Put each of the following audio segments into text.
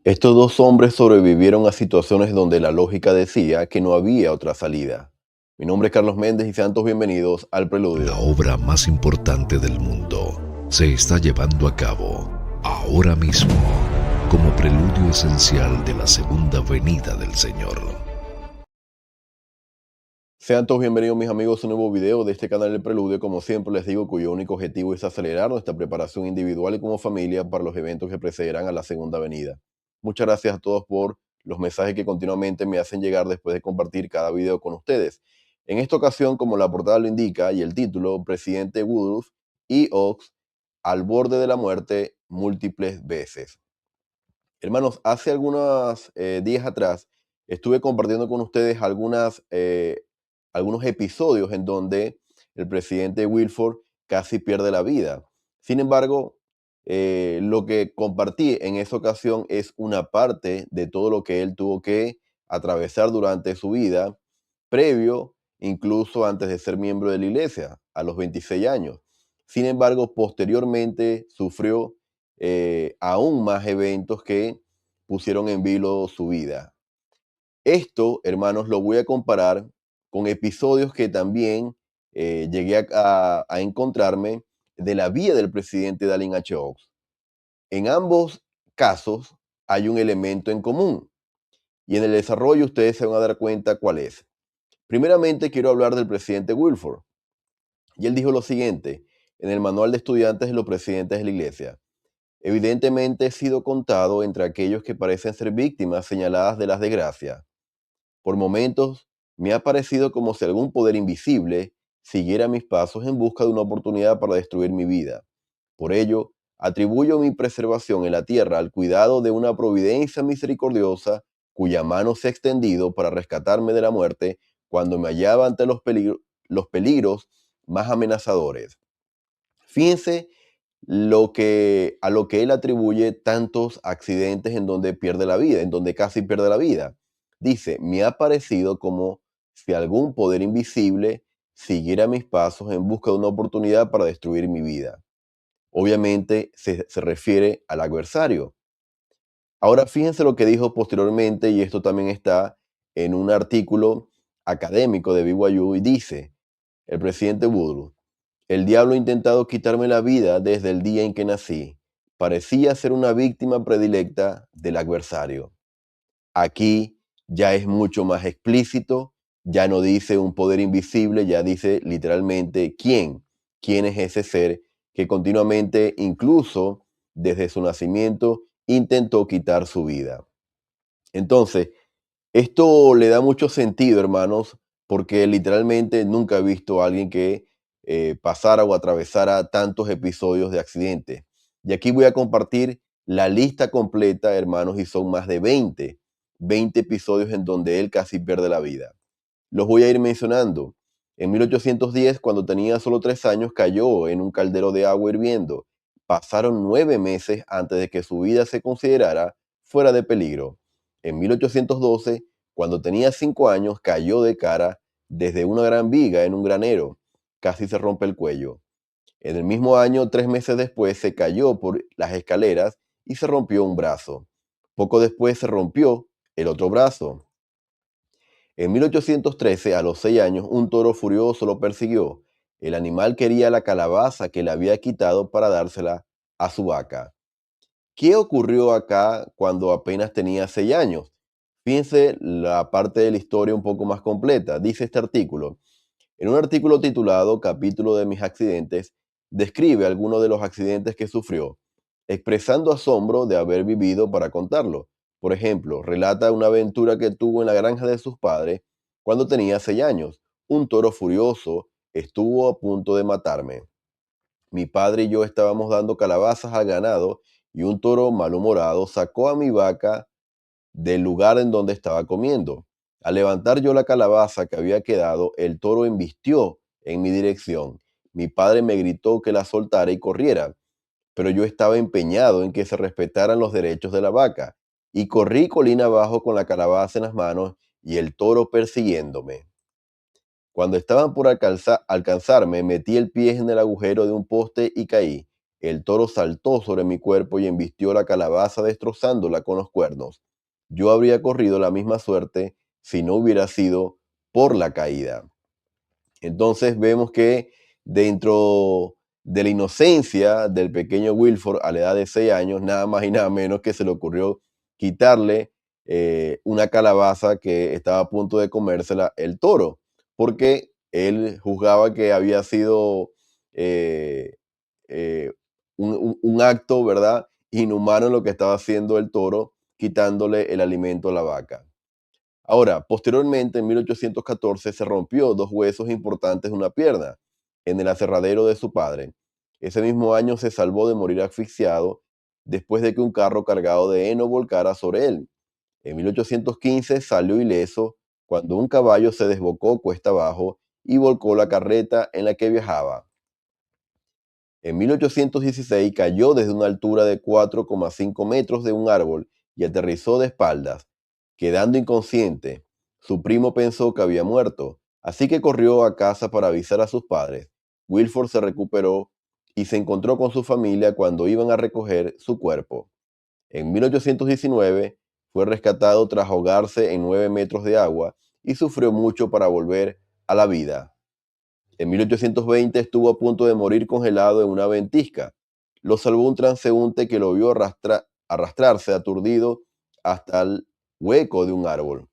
Estos dos hombres sobrevivieron a situaciones donde la lógica decía que no había otra salida. Mi nombre es Carlos Méndez y sean todos bienvenidos al La Preludio. obra más importante del mundo se está llevando a cabo ahora mismo como preludio esencial de la segunda venida del Señor. Sean todos bienvenidos mis amigos a un nuevo video de este canal El Preludio, como siempre les digo, cuyo único objetivo es acelerar nuestra preparación individual y como familia para los eventos que precederán a la segunda venida. Muchas gracias a todos por los mensajes que continuamente me hacen llegar después de compartir cada video con ustedes. En esta ocasión, como la portada lo indica y el título, Presidente Woodruff y Oaks al borde de la muerte múltiples veces. Hermanos, hace algunos días atrás estuve compartiendo con ustedes algunos episodios en donde el presidente Wilford casi pierde la vida. Sin embargo, lo que compartí en esa ocasión es una parte de todo lo que él tuvo que atravesar durante su vida, previo, incluso antes de ser miembro de la iglesia, a los 26 años. Sin embargo, posteriormente sufrió aún más eventos que pusieron en vilo su vida. Esto, hermanos, lo voy a comparar con episodios que también llegué a encontrarme de la vida del presidente Dallin H. Oaks. En ambos casos hay un elemento en común y en el desarrollo ustedes se van a dar cuenta cuál es. Primeramente quiero hablar del presidente Wilford. Y él dijo lo siguiente en el manual de estudiantes de los presidentes de la iglesia. Evidentemente he sido contado entre aquellos que parecen ser víctimas señaladas de las desgracias. Por momentos me ha parecido como si algún poder invisible siguiera mis pasos en busca de una oportunidad para destruir mi vida. Por ello, atribuyo mi preservación en la tierra al cuidado de una providencia misericordiosa cuya mano se ha extendido para rescatarme de la muerte cuando me hallaba ante los peligros más amenazadores. Fíjense a lo que él atribuye tantos accidentes en donde pierde la vida, en donde casi pierde la vida. Dice, me ha parecido como si algún poder invisible siguiera mis pasos en busca de una oportunidad para destruir mi vida. Obviamente se refiere al adversario. Ahora fíjense lo que dijo posteriormente, y esto también está en un artículo académico de BYU, y dice, el presidente Woodruff, el diablo ha intentado quitarme la vida desde el día en que nací. Parecía ser una víctima predilecta del adversario. Aquí ya es mucho más explícito, ya no dice un poder invisible, ya dice literalmente quién es ese ser que continuamente, incluso desde su nacimiento, intentó quitar su vida. Entonces, esto le da mucho sentido, hermanos, porque literalmente nunca he visto a alguien que pasara o atravesara tantos episodios de accidentes. Y aquí voy a compartir la lista completa, hermanos, y son más de 20 episodios en donde él casi pierde la vida. Los voy a ir mencionando. En 1810, cuando tenía solo 3 años, cayó en un caldero de agua hirviendo. Pasaron 9 meses antes de que su vida se considerara fuera de peligro. En 1812, cuando tenía 5 años, cayó de cara desde una gran viga en un granero. Casi se rompe el cuello. En el mismo año, 3 meses después, se cayó por las escaleras y se rompió un brazo. Poco después se rompió el otro brazo. En 1813, a los 6 años, un toro furioso lo persiguió. El animal quería la calabaza que le había quitado para dársela a su vaca. ¿Qué ocurrió acá cuando apenas tenía 6 años? Fíjense la parte de la historia un poco más completa. Dice este artículo. En un artículo titulado Capítulo de mis accidentes, describe algunos de los accidentes que sufrió, expresando asombro de haber vivido para contarlo. Por ejemplo, relata una aventura que tuvo en la granja de sus padres cuando tenía 6 años. Un toro furioso estuvo a punto de matarme. Mi padre y yo estábamos dando calabazas al ganado y un toro malhumorado sacó a mi vaca del lugar en donde estaba comiendo. Al levantar yo la calabaza que había quedado, el toro embistió en mi dirección. Mi padre me gritó que la soltara y corriera, pero yo estaba empeñado en que se respetaran los derechos de la vaca, y corrí colina abajo con la calabaza en las manos y el toro persiguiéndome. Cuando estaban por alcanzarme, metí el pie en el agujero de un poste y caí. el toro saltó sobre mi cuerpo y embistió la calabaza destrozándola con los cuernos. Yo habría corrido la misma suerte si no hubiera sido por la caída. Entonces vemos que dentro de la inocencia del pequeño Wilford a la edad de 6 años, nada más y nada menos que se le ocurrió quitarle una calabaza que estaba a punto de comérsela el toro, porque él juzgaba que había sido eh, eh, un acto, ¿verdad?, inhumano lo que estaba haciendo el toro, quitándole el alimento a la vaca. Ahora, posteriormente, en 1814, se rompió 2 huesos importantes de una pierna en el aserradero de su padre. Ese mismo año se salvó de morir asfixiado después de que un carro cargado de heno volcara sobre él. En 1815 salió ileso cuando un caballo se desbocó cuesta abajo y volcó la carreta en la que viajaba. En 1816 cayó desde una altura de 4,5 metros de un árbol y aterrizó de espaldas, quedando inconsciente. Su primo pensó que había muerto, así que corrió a casa para avisar a sus padres. Wilford se recuperó y se encontró con su familia cuando iban a recoger su cuerpo. En 1819 fue rescatado tras ahogarse en 9 metros de agua y sufrió mucho para volver a la vida. En 1820 estuvo a punto de morir congelado en una ventisca. Lo salvó un transeúnte que lo vio arrastrarse aturdido hasta el hueco de un árbol.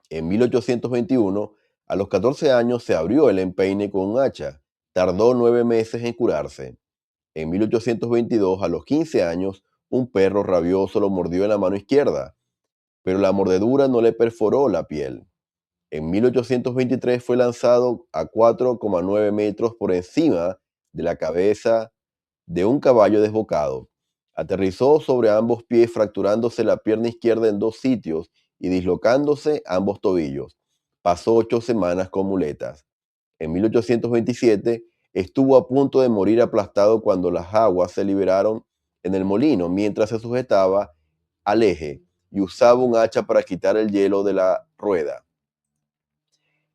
En 1821, a los 14 años, se abrió el empeine con un hacha. Tardó 9 meses en curarse. En 1822, a los 15 años, un perro rabioso lo mordió en la mano izquierda, pero la mordedura no le perforó la piel. En 1823 fue lanzado a 4,9 metros por encima de la cabeza de un caballo desbocado. Aterrizó sobre ambos pies, fracturándose la pierna izquierda en 2 sitios y dislocándose ambos tobillos. Pasó 8 semanas con muletas. En 1827 estuvo a punto de morir aplastado cuando las aguas se liberaron en el molino mientras se sujetaba al eje y usaba un hacha para quitar el hielo de la rueda.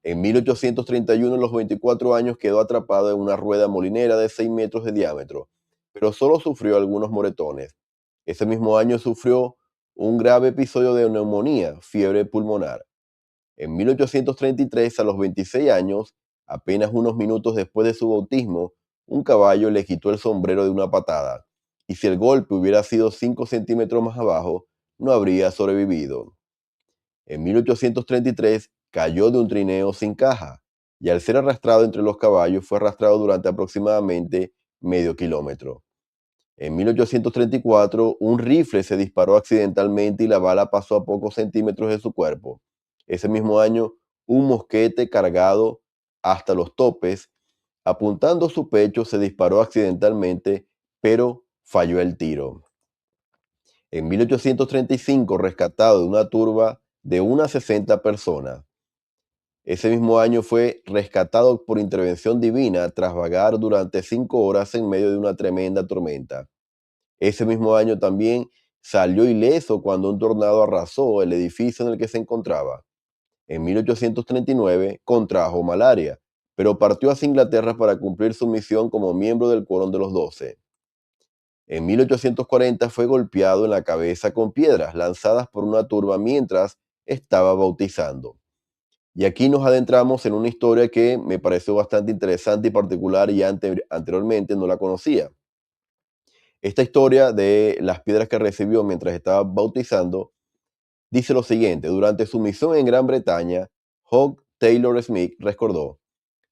En 1831, a los 24 años, quedó atrapado en una rueda molinera de 6 metros de diámetro, pero solo sufrió algunos moretones. Ese mismo año sufrió un grave episodio de neumonía, fiebre pulmonar. En 1833, a los 26 años, apenas unos minutos después de su bautismo, un caballo le quitó el sombrero de una patada, y si el golpe hubiera sido 5 centímetros más abajo, no habría sobrevivido. En 1833 cayó de un trineo sin caja y al ser arrastrado entre los caballos fue arrastrado durante aproximadamente medio kilómetro. En 1834 un rifle se disparó accidentalmente y la bala pasó a pocos centímetros de su cuerpo. Ese mismo año un mosquete cargado hasta los topes, apuntando su pecho, se disparó accidentalmente, pero falló el tiro. En 1835 rescatado de una turba de unas 60 personas. Ese mismo año fue rescatado por intervención divina tras vagar durante 5 horas en medio de una tremenda tormenta. Ese mismo año también salió ileso cuando un tornado arrasó el edificio en el que se encontraba. En 1839 contrajo malaria, pero partió hacia Inglaterra para cumplir su misión como miembro del Quórum de los 12. En 1840 fue golpeado en la cabeza con piedras lanzadas por una turba mientras estaba bautizando. Y aquí nos adentramos en una historia que me pareció bastante interesante y particular y anteriormente no la conocía. Esta historia de las piedras que recibió mientras estaba bautizando dice lo siguiente: durante su misión en Gran Bretaña, Hugh Taylor Smith recordó: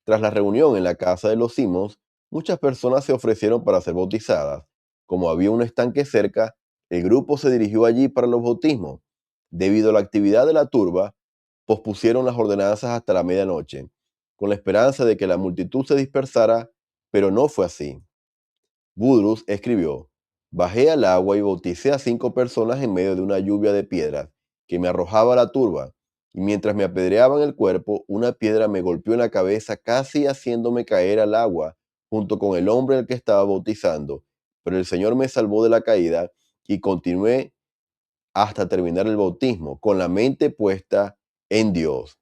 tras la reunión en la casa de los Simmons, muchas personas se ofrecieron para ser bautizadas. Como había un estanque cerca, el grupo se dirigió allí para los bautismos. Debido a la actividad de la turba, pospusieron las ordenanzas hasta la medianoche, con la esperanza de que la multitud se dispersara, pero no fue así. Woodruff escribió: bajé al agua y bauticé a 5 personas en medio de una lluvia de piedras que me arrojaba la turba, y mientras me apedreaban el cuerpo, una piedra me golpeó en la cabeza, casi haciéndome caer al agua junto con el hombre al que estaba bautizando, pero el Señor me salvó de la caída y continué hasta terminar el bautismo, con la mente puesta en Dios.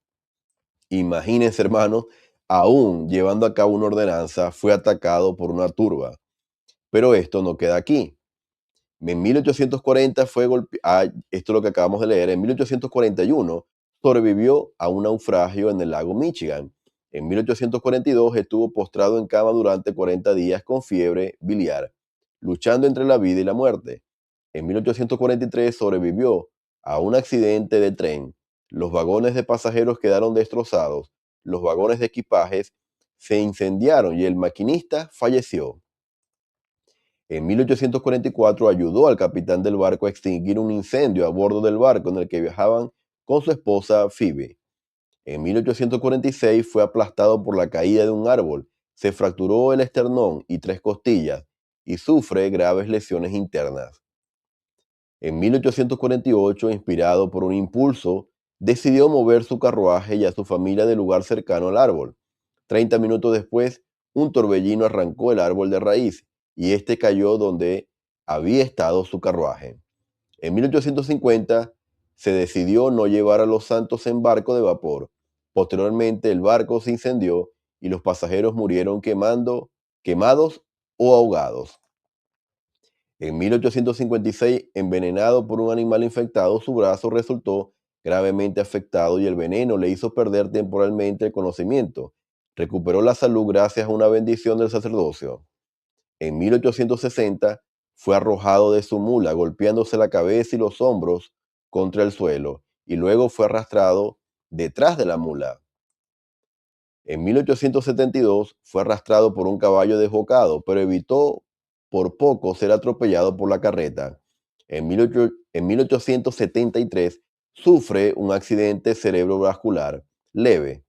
Imagínense, hermanos, aún llevando a cabo una ordenanza, fue atacado por una turba. Pero esto no queda aquí. En 1840 esto es lo que acabamos de leer, en 1841 sobrevivió a un naufragio en el lago Michigan. En 1842 estuvo postrado en cama durante 40 días con fiebre biliar, luchando entre la vida y la muerte. En 1843 sobrevivió a un accidente de tren. Los vagones de pasajeros quedaron destrozados, los vagones de equipajes se incendiaron y el maquinista falleció. En 1844 ayudó al capitán del barco a extinguir un incendio a bordo del barco en el que viajaban con su esposa Phoebe. En 1846 fue aplastado por la caída de un árbol, se fracturó el esternón y 3 costillas y sufre graves lesiones internas. En 1848, inspirado por un impulso, decidió mover su carruaje y a su familia del lugar cercano al árbol. 30 minutos después, un torbellino arrancó el árbol de raíz y este cayó donde había estado su carruaje. En 1850 se decidió no llevar a los santos en barco de vapor. Posteriormente el barco se incendió y los pasajeros murieron quemados o ahogados. En 1856, envenenado por un animal infectado, su brazo resultó gravemente afectado y el veneno le hizo perder temporalmente el conocimiento. Recuperó la salud gracias a una bendición del sacerdocio. En 1860 fue arrojado de su mula, golpeándose la cabeza y los hombros contra el suelo, y luego fue arrastrado detrás de la mula. En 1872 fue arrastrado por un caballo desbocado, pero evitó por poco ser atropellado por la carreta. En 1873 sufre un accidente cerebrovascular leve.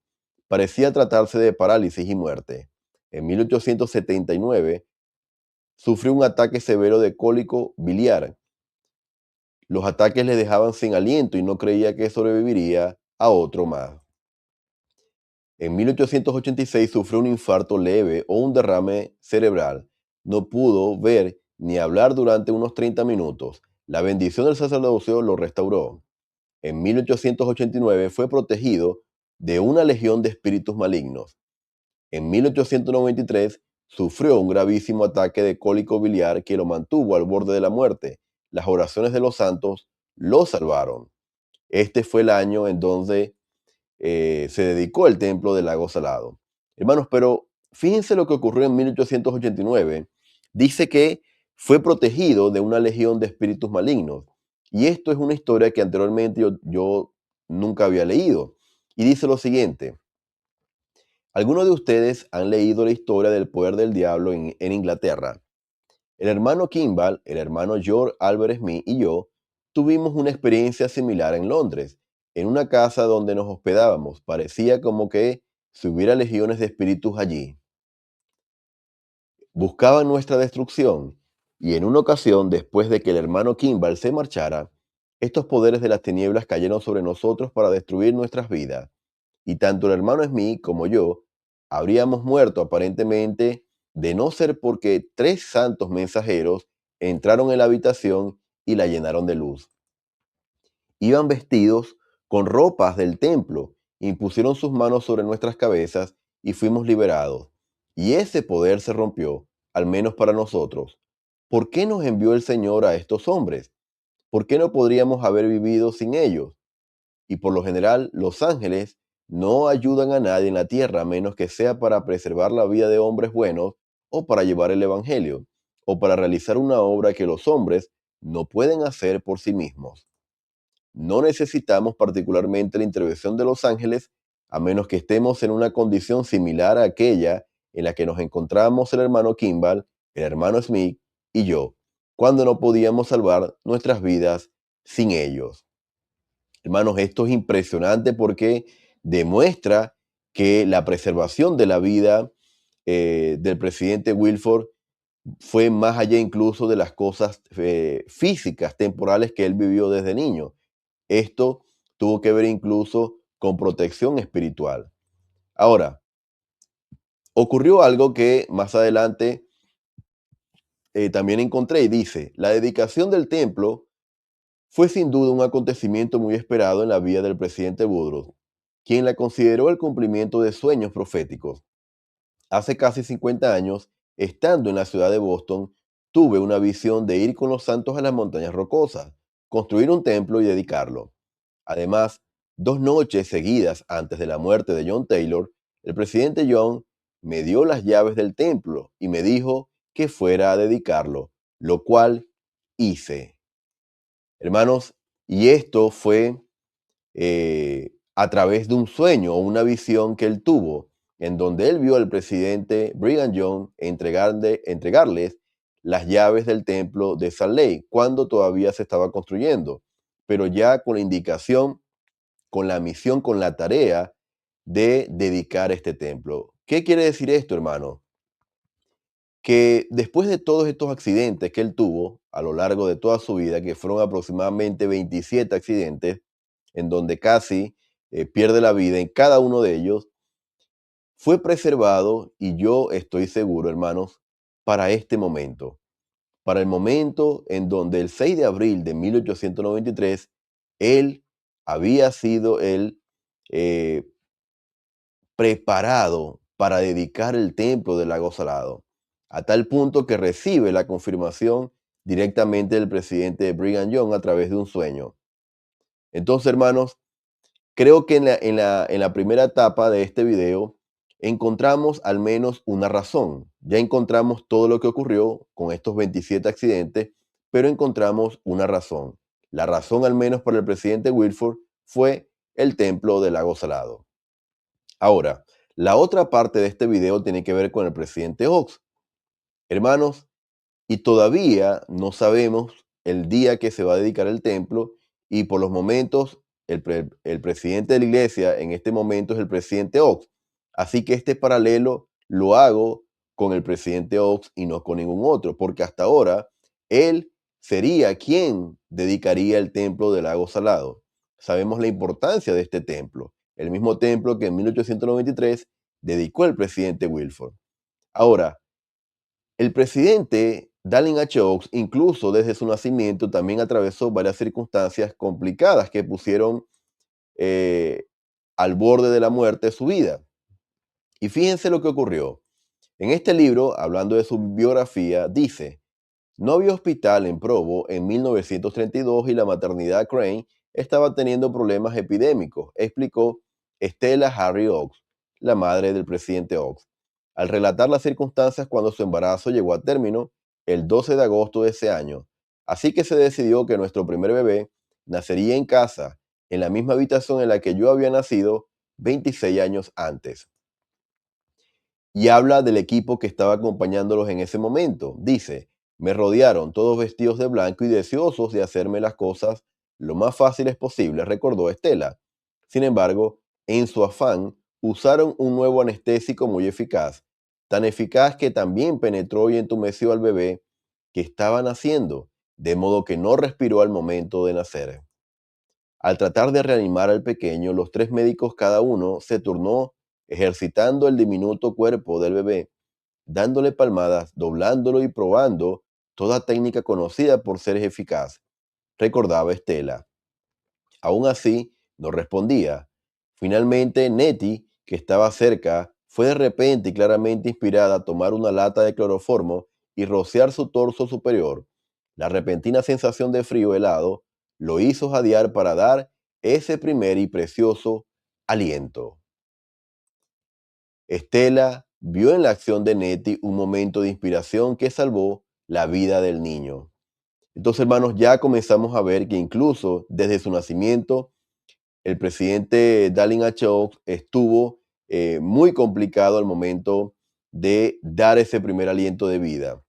Parecía tratarse de parálisis y muerte. En 1879 sufrió un ataque severo de cólico biliar. Los ataques le dejaban sin aliento y no creía que sobreviviría a otro más. En 1886 sufrió un infarto leve o un derrame cerebral. No pudo ver ni hablar durante unos 30 minutos. La bendición del sacerdocio lo restauró. En 1889 fue protegido de una legión de espíritus malignos. En 1893 sufrió un gravísimo ataque de cólico biliar que lo mantuvo al borde de la muerte. Las oraciones de los santos lo salvaron. Este fue el año en donde se dedicó el templo del lago Salado. Hermanos, pero fíjense lo que ocurrió en 1889. Dice que fue protegido de una legión de espíritus malignos. Y esto es una historia que anteriormente yo nunca había leído. Y dice lo siguiente. Algunos de ustedes han leído la historia del poder del diablo en Inglaterra. El hermano Kimball, el hermano George Albert Smith y yo tuvimos una experiencia similar en Londres, en una casa donde nos hospedábamos. Parecía como que si hubiera legiones de espíritus allí. Buscaban nuestra destrucción y en una ocasión, después de que el hermano Kimball se marchara, estos poderes de las tinieblas cayeron sobre nosotros para destruir nuestras vidas. Y tanto el hermano Smith como yo habríamos muerto aparentemente de no ser porque 3 santos mensajeros entraron en la habitación y la llenaron de luz. Iban vestidos con ropas del templo, impusieron sus manos sobre nuestras cabezas y fuimos liberados. Y ese poder se rompió, al menos para nosotros. ¿Por qué nos envió el Señor a estos hombres? ¿Por qué no podríamos haber vivido sin ellos? Y por lo general, los ángeles no ayudan a nadie en la tierra a menos que sea para preservar la vida de hombres buenos o para llevar el evangelio o para realizar una obra que los hombres no pueden hacer por sí mismos. No necesitamos particularmente la intervención de los ángeles a menos que estemos en una condición similar a aquella en la que nos encontramos el hermano Kimball, el hermano Smith y yo, cuando no podíamos salvar nuestras vidas sin ellos. Hermanos, esto es impresionante porque demuestra que la preservación de la vida del presidente Wilford fue más allá incluso de las cosas físicas, temporales que él vivió desde niño. Esto tuvo que ver incluso con protección espiritual. Ahora, ocurrió algo que más adelante también encontré y dice, la dedicación del templo fue sin duda un acontecimiento muy esperado en la vida del presidente Woodrow, quien la consideró el cumplimiento de sueños proféticos. Hace casi 50 años, estando en la ciudad de Boston, tuve una visión de ir con los santos a las montañas rocosas, construir un templo y dedicarlo. Además, 2 noches seguidas antes de la muerte de John Taylor, el presidente John me dio las llaves del templo y me dijo que fuera a dedicarlo, lo cual hice. Hermanos, y esto fue a través de un sueño o una visión que él tuvo, en donde él vio al presidente Brigham Young entregarles las llaves del templo de Salt Lake cuando todavía se estaba construyendo, pero ya con la indicación, con la misión, con la tarea de dedicar este templo. ¿Qué quiere decir esto, hermano? Que después de todos estos accidentes que él tuvo a lo largo de toda su vida, que fueron aproximadamente 27 accidentes, en donde casi pierde la vida en cada uno de ellos, fue preservado y yo estoy seguro, hermanos, para este momento, para el momento en donde el 6 de abril de 1893, él había sido eh, preparado para dedicar el templo del lago Salado, a tal punto que recibe la confirmación directamente del presidente Brigham Young a través de un sueño. Entonces, hermanos, creo que en la primera etapa de este video encontramos al menos una razón. Ya encontramos todo lo que ocurrió con estos 27 accidentes, pero encontramos una razón. La razón, al menos para el presidente Wilford, fue el templo del lago Salado. Ahora, la otra parte de este video tiene que ver con el presidente Oaks. Hermanos, y todavía no sabemos el día que se va a dedicar el templo y por los momentos el presidente de la iglesia en este momento es el presidente Oaks. Así que este paralelo lo hago con el presidente Oaks y no con ningún otro, porque hasta ahora él sería quien dedicaría el templo del lago Salado. Sabemos la importancia de este templo, el mismo templo que en 1893 dedicó el presidente Wilford. Ahora, el presidente Dallin H. Oaks, incluso desde su nacimiento, también atravesó varias circunstancias complicadas que pusieron eh, al borde de la muerte su vida. Y fíjense lo que ocurrió. En este libro, hablando de su biografía, dice: no había hospital en Provo en 1932 y la maternidad Crane estaba teniendo problemas epidémicos, explicó Stella Harry Oaks, la madre del presidente Oaks, al relatar las circunstancias cuando su embarazo llegó a término el 12 de agosto de ese año. Así que se decidió que nuestro primer bebé nacería en casa, en la misma habitación en la que yo había nacido 26 años antes. Y habla del equipo que estaba acompañándolos en ese momento. Dice: me rodearon todos vestidos de blanco y deseosos de hacerme las cosas lo más fáciles posibles, recordó Estela. Sin embargo, en su afán, usaron un nuevo anestésico muy eficaz, tan eficaz que también penetró y entumeció al bebé que estaba naciendo, de modo que no respiró al momento de nacer. Al tratar de reanimar al pequeño, los 3 médicos cada uno se turnó ejercitando el diminuto cuerpo del bebé, dándole palmadas, doblándolo y probando toda técnica conocida por ser eficaz, recordaba Estela. Aún así, no respondía. Finalmente, Nettie, que estaba cerca, fue de repente y claramente inspirada a tomar una lata de cloroformo y rociar su torso superior. La repentina sensación de frío helado lo hizo jadear para dar ese primer y precioso aliento. Estela vio en la acción de Nettie un momento de inspiración que salvó la vida del niño. Entonces, hermanos, ya comenzamos a ver que incluso desde su nacimiento, el presidente Dallin H. Oaks estuvo muy complicado al momento de dar ese primer aliento de vida.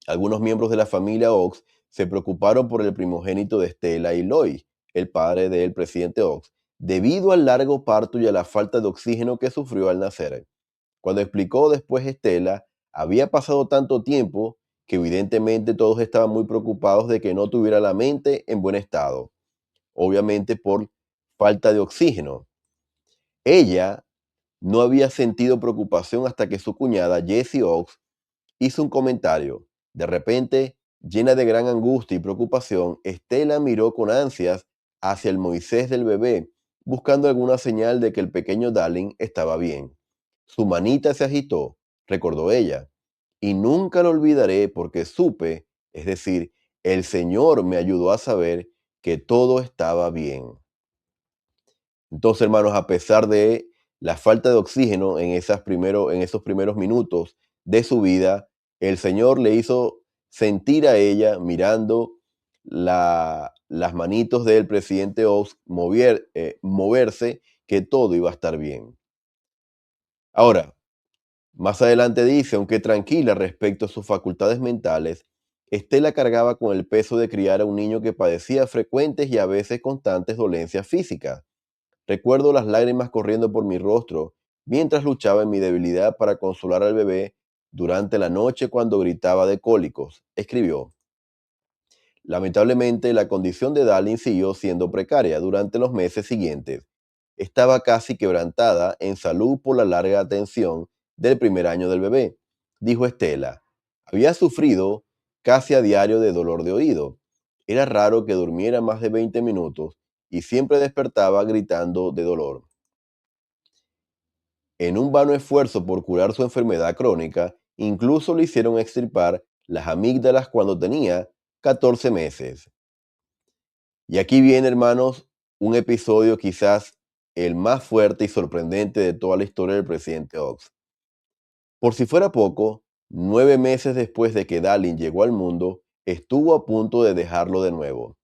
Algunos miembros de la familia Oaks se preocuparon por el primogénito de Stella y Lois, el padre del presidente Oaks, debido al largo parto y a la falta de oxígeno que sufrió al nacer. Cuando explicó después Stella, había pasado tanto tiempo que evidentemente todos estaban muy preocupados de que no tuviera la mente en buen estado, obviamente por falta de oxígeno. Ella no había sentido preocupación hasta que su cuñada Jessie Oaks hizo un comentario. De repente, llena de gran angustia y preocupación, Stella miró con ansias hacia el Moisés del bebé, buscando alguna señal de que el pequeño Dallin estaba bien. Su manita se agitó, recordó ella, y nunca lo olvidaré porque supe, es decir, el Señor me ayudó a saber que todo estaba bien. Entonces, hermanos, a pesar de la falta de oxígeno en esos primeros minutos de su vida, el Señor le hizo sentir a ella, mirando las manitos del presidente Oz moverse, que todo iba a estar bien. Ahora, más adelante dice, aunque tranquila respecto a sus facultades mentales, Estela cargaba con el peso de criar a un niño que padecía frecuentes y a veces constantes dolencias físicas. Recuerdo las lágrimas corriendo por mi rostro mientras luchaba en mi debilidad para consolar al bebé durante la noche cuando gritaba de cólicos. Escribió. Lamentablemente, la condición de Darling siguió siendo precaria durante los meses siguientes. Estaba casi quebrantada en salud por la larga atención del primer año del bebé, dijo Estela. Había sufrido casi a diario de dolor de oído. Era raro que durmiera más de 20 minutos y siempre despertaba gritando de dolor. En un vano esfuerzo por curar su enfermedad crónica, incluso le hicieron extirpar las amígdalas cuando tenía 14 meses. Y aquí viene, hermanos, un episodio quizás el más fuerte y sorprendente de toda la historia del presidente Ox. Por si fuera poco, 9 meses después de que Darling llegó al mundo, estuvo a punto de dejarlo de nuevo.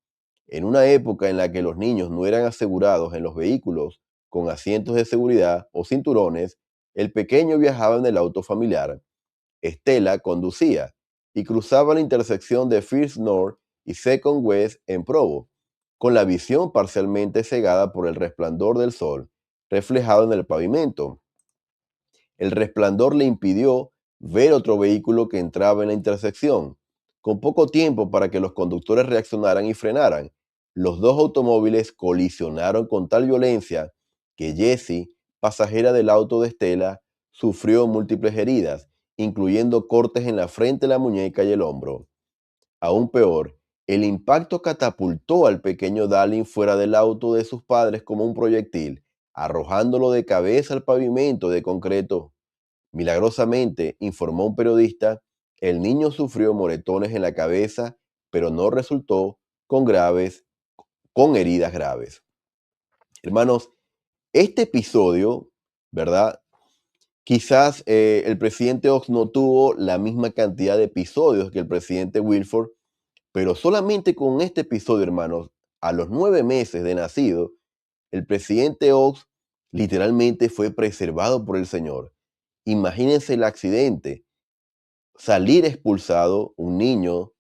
En una época en la que los niños no eran asegurados en los vehículos con asientos de seguridad o cinturones, el pequeño viajaba en el auto familiar. Estela conducía y cruzaba la intersección de First North y Second West en Provo, con la visión parcialmente cegada por el resplandor del sol reflejado en el pavimento. El resplandor le impidió ver otro vehículo que entraba en la intersección. Con poco tiempo para que los conductores reaccionaran y frenaran, los dos automóviles colisionaron con tal violencia que Jessie, pasajera del auto de Estela, sufrió múltiples heridas, incluyendo cortes en la frente, la muñeca y el hombro. Aún peor, el impacto catapultó al pequeño Darling fuera del auto de sus padres como un proyectil, arrojándolo de cabeza al pavimento de concreto. Milagrosamente, informó un periodista, el niño sufrió moretones en la cabeza, pero no resultó con heridas graves. Hermanos, este episodio, ¿verdad? Quizás el presidente Ox no tuvo la misma cantidad de episodios que el presidente Wilford, pero solamente con este episodio, hermanos, a los 9 meses de nacido, el presidente Ox literalmente fue preservado por el Señor. Imagínense el accidente, salir expulsado, un niño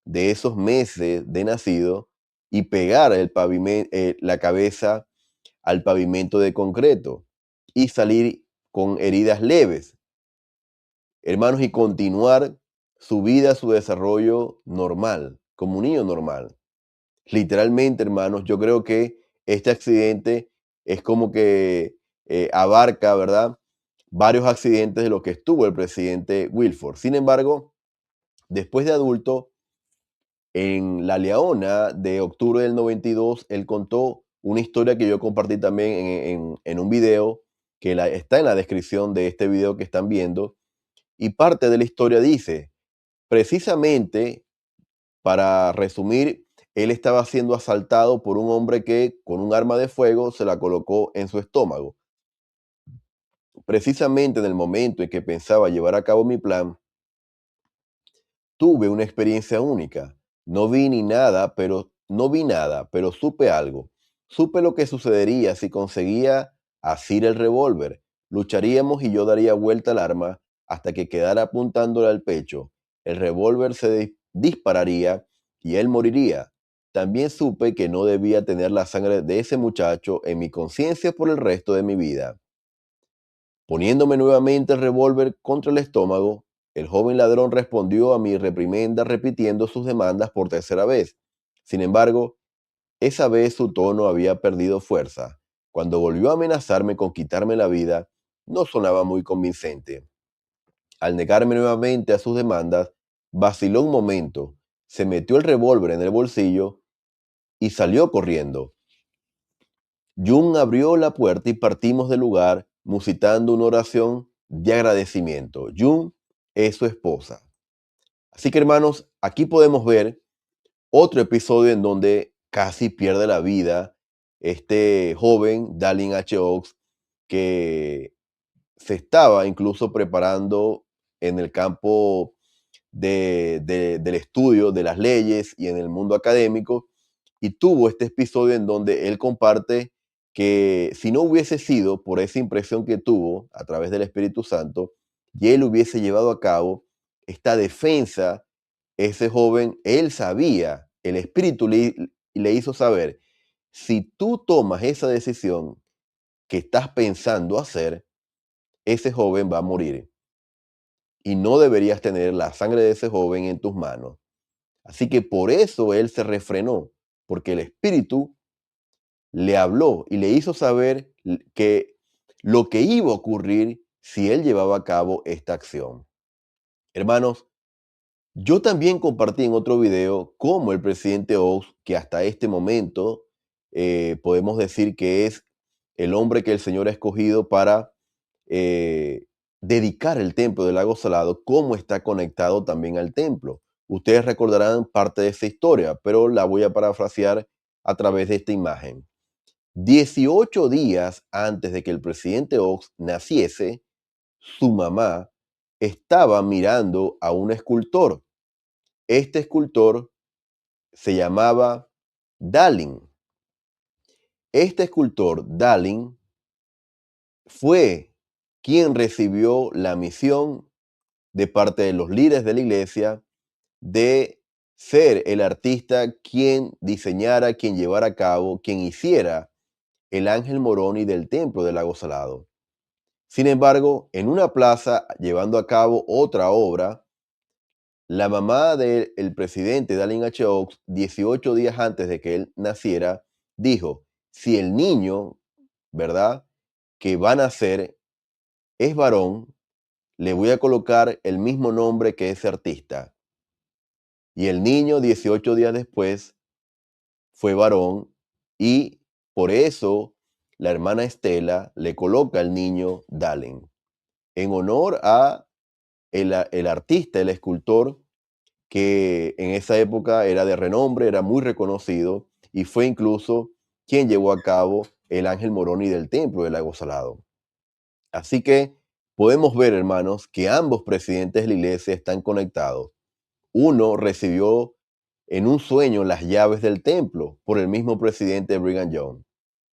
de esos meses de nacido, y pegar la cabeza al pavimento de concreto y salir con heridas leves, hermanos, y continuar su vida, su desarrollo normal, como un niño normal. Literalmente, hermanos, yo creo que este accidente es como que abarca, ¿verdad?, varios accidentes de los que estuvo el presidente Wilford. Sin embargo, después de adulto, en La Leona de octubre del 92, él contó una historia que yo compartí también en un video que está en la descripción de este video que están viendo. Y parte de la historia dice, precisamente, para resumir, él estaba siendo asaltado por un hombre que con un arma de fuego se la colocó en su estómago. Precisamente en el momento en que pensaba llevar a cabo mi plan, tuve una experiencia única. No vi nada, pero supe algo. Supe lo que sucedería si conseguía asir el revólver. Lucharíamos y yo daría vuelta al arma hasta que quedara apuntándole al pecho. El revólver se dispararía y él moriría. También supe que no debía tener la sangre de ese muchacho en mi conciencia por el resto de mi vida. Poniéndome nuevamente el revólver contra el estómago, el joven ladrón respondió a mi reprimenda repitiendo sus demandas por tercera vez. Sin embargo, esa vez su tono había perdido fuerza. Cuando volvió a amenazarme con quitarme la vida, no sonaba muy convincente. Al negarme nuevamente a sus demandas, vaciló un momento, se metió el revólver en el bolsillo y salió corriendo. Jung abrió la puerta y partimos del lugar musitando una oración de agradecimiento. Jung es su esposa. Así que hermanos, aquí podemos ver otro episodio en donde casi pierde la vida este joven Dallin H. Oaks, que se estaba incluso preparando en el campo del estudio de las leyes y en el mundo académico, y tuvo este episodio en donde él comparte que si no hubiese sido por esa impresión que tuvo a través del Espíritu Santo, y él hubiese llevado a cabo esta defensa, ese joven, él sabía, el Espíritu le hizo saber, si tú tomas esa decisión que estás pensando hacer, ese joven va a morir y no deberías tener la sangre de ese joven en tus manos. Así que por eso él se refrenó, porque el Espíritu le habló y le hizo saber que lo que iba a ocurrir si él llevaba a cabo esta acción. Hermanos, yo también compartí en otro video cómo el presidente Oaks, que hasta este momento podemos decir que es el hombre que el Señor ha escogido para eh, dedicar el templo del lago Salado, cómo está conectado también al templo. Ustedes recordarán parte de esa historia, pero la voy a parafrasear a través de esta imagen. 18 días antes de que el presidente Oaks naciese, su mamá estaba mirando a un escultor. Este escultor se llamaba Dallin. Este escultor, Dallin, fue quien recibió la misión de parte de los líderes de la iglesia de ser el artista quien diseñara, quien llevara a cabo, quien hiciera el ángel Moroni del templo del lago Salado. Sin embargo, en una plaza llevando a cabo otra obra, la mamá del presidente Dallin H. Oaks, 18 días antes de que él naciera, dijo, si el niño, ¿verdad?, que va a nacer es varón, le voy a colocar el mismo nombre que ese artista. Y el niño, 18 días después, fue varón y por eso la hermana Estela le coloca al niño Dallin, en honor a el artista, el escultor, que en esa época era de renombre, era muy reconocido y fue incluso quien llevó a cabo el ángel Moroni del templo del lago Salado. Así que podemos ver, hermanos, que ambos presidentes de la iglesia están conectados. Uno recibió en un sueño las llaves del templo por el mismo presidente Brigham Young.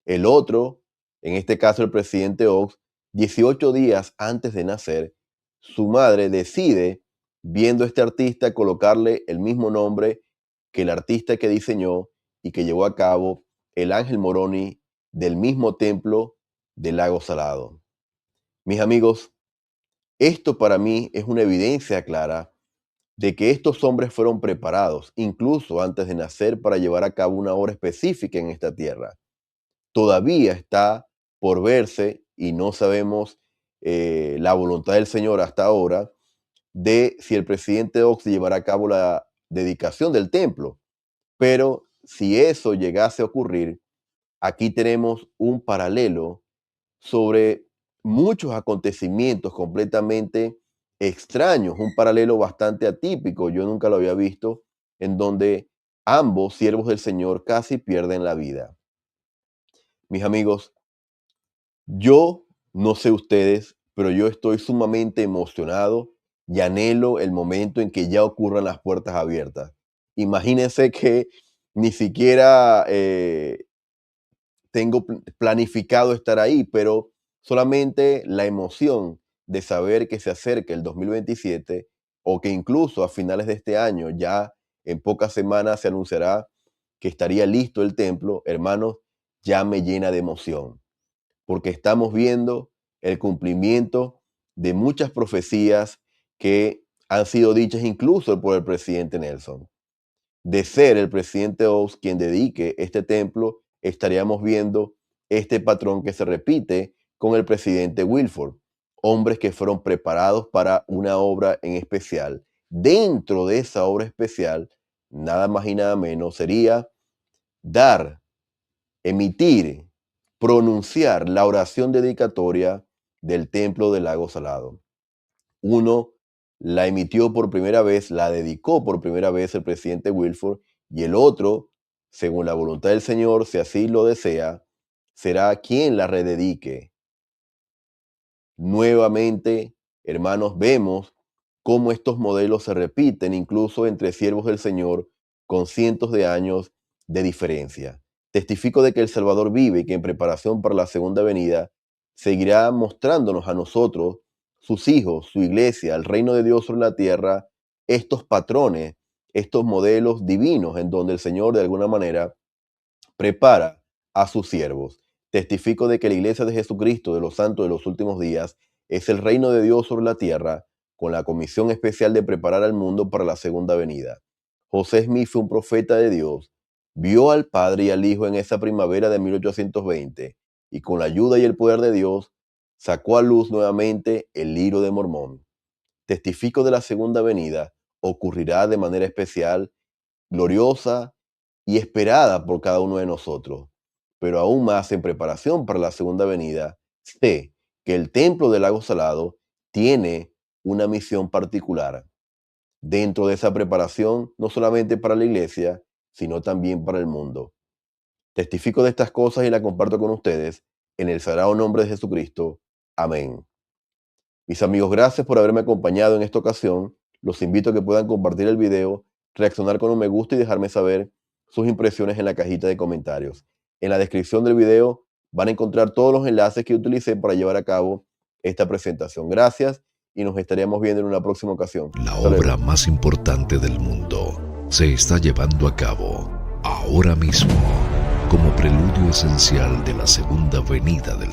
El otro, en este caso el presidente Oaks, 18 días antes de nacer, su madre decide, viendo a este artista, colocarle el mismo nombre que el artista que diseñó y que llevó a cabo el ángel Moroni del mismo templo del lago Salado. Mis amigos, esto para mí es una evidencia clara de que estos hombres fueron preparados, incluso antes de nacer, para llevar a cabo una obra específica en esta tierra. Todavía está por verse y no sabemos la voluntad del Señor hasta ahora de si el presidente Oaks llevará a cabo la dedicación del templo. Pero si eso llegase a ocurrir, aquí tenemos un paralelo sobre muchos acontecimientos completamente extraños, un paralelo bastante atípico, yo nunca lo había visto, en donde ambos siervos del Señor casi pierden la vida. Mis amigos, yo no sé ustedes, pero yo estoy sumamente emocionado y anhelo el momento en que ya ocurran las puertas abiertas. Imagínense que ni siquiera tengo planificado estar ahí, pero solamente la emoción de saber que se acerca el 2027 o que incluso a finales de este año, ya en pocas semanas se anunciará que estaría listo el templo, hermanos, ya me llena de emoción, porque estamos viendo el cumplimiento de muchas profecías que han sido dichas incluso por el presidente Nelson. De ser el presidente Oaks quien dedique este templo, estaríamos viendo este patrón que se repite con el presidente Wilford. Hombres que fueron preparados para una obra en especial. Dentro de esa obra especial, nada más y nada menos, sería dar, emitir, pronunciar la oración dedicatoria del templo del lago Salado. Uno, la emitió por primera vez, la dedicó por primera vez el presidente Wilford, y el otro, según la voluntad del Señor, si así lo desea, será quien la rededique. Nuevamente, hermanos, vemos cómo estos modelos se repiten incluso entre siervos del Señor con cientos de años de diferencia. Testifico de que el Salvador vive y que en preparación para la segunda venida seguirá mostrándonos a nosotros, sus hijos, su iglesia, el reino de Dios sobre la tierra, estos patrones, estos modelos divinos en donde el Señor de alguna manera prepara a sus siervos. Testifico de que la iglesia de Jesucristo de los santos de los últimos días es el reino de Dios sobre la tierra, con la comisión especial de preparar al mundo para la segunda venida. José Smith fue un profeta de Dios, vio al Padre y al Hijo en esa primavera de 1820 y con la ayuda y el poder de Dios sacó a luz nuevamente el Libro de Mormón. Testifico de la segunda venida, ocurrirá de manera especial, gloriosa y esperada por cada uno de nosotros. Pero aún más en preparación para la segunda venida, sé que el templo del lago Salado tiene una misión particular. Dentro de esa preparación, no solamente para la iglesia, sino también para el mundo. Testifico de estas cosas y las comparto con ustedes en el sagrado nombre de Jesucristo. Amén. Mis amigos, gracias por haberme acompañado en esta ocasión. Los invito a que puedan compartir el video, reaccionar con un me gusta y dejarme saber sus impresiones en la cajita de comentarios. En la descripción del video van a encontrar todos los enlaces que utilicé para llevar a cabo esta presentación. Gracias y nos estaremos viendo en una próxima ocasión. La obra más importante del mundo se está llevando a cabo ahora mismo como preludio esencial de la segunda venida del Señor.